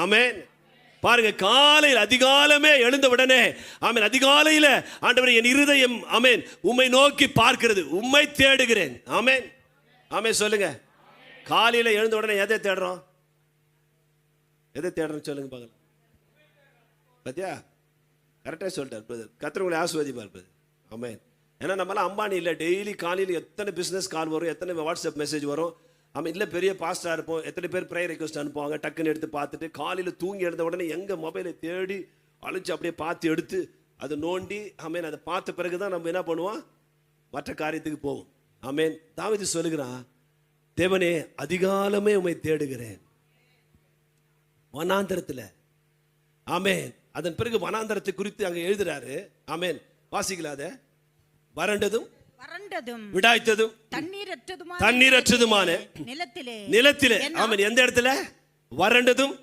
ஆமென். பாருங்க, காலையில் அதிகாலமே எழுந்த உடனே ஆமென், அதிகாலையில ஆண்டவரே என் இருதயம் ஆமென் உம்மை நோக்கி பார்க்கிறது, உம்மை தேடுகிறேன். ஆமென் ஆமென் சொல்லுங்க. காலையில எழுந்த உடனே எதை தேடுறோம்? எதை தேடுறோம் சொல்லுங்க பார்க்கலாம். பாத்தியா, கரெக்டாக சொல்லிட்டார் பிரதர். கர்த்தர் உங்களை ஆசீர்வதிப்பார் பிரதர். ஆமென். ஏன்னா நம்மளாம் அம்பானி இல்லை. டெய்லி காலையில் எத்தனை பிஸ்னஸ் கால் வரும், எத்தனை வாட்ஸ்அப் மெசேஜ் வரும். ஆமாம், இல்லை பெரிய பாஸ்டாக இருப்போம், எத்தனை பேர் ப்ரேயர் ரெக்வஸ்ட் அனுப்புவாங்க. டக்குன்னு எடுத்து பார்த்துட்டு காலையில் தூங்கி எழுந்த உடனே எங்கள் மொபைலை தேடி அழிச்சு அப்படியே பார்த்து எடுத்து அதை நோண்டி ஆமேன், அதை பார்த்த பிறகு தான் நம்ம என்ன பண்ணுவோம், மற்ற காரியத்துக்கு போவோம். ஆமேன். தாவீது சொல்லுகிறான், தேவனே அதிகாலமே உம்மை தேடுகிறேன் வனாந்தரத்தில். ஆமேன். அதன் பிறகு வனாந்தரத்தை குறித்து அங்கே எழுதுறாரு. ஆமேன். வாசிக்கலாத வறண்டதும் விடாய்த்ததும் தண்ணீரற்றதுமான நிலத்திலே. ஆமேன். எந்த இடத்துல? வறண்டதும்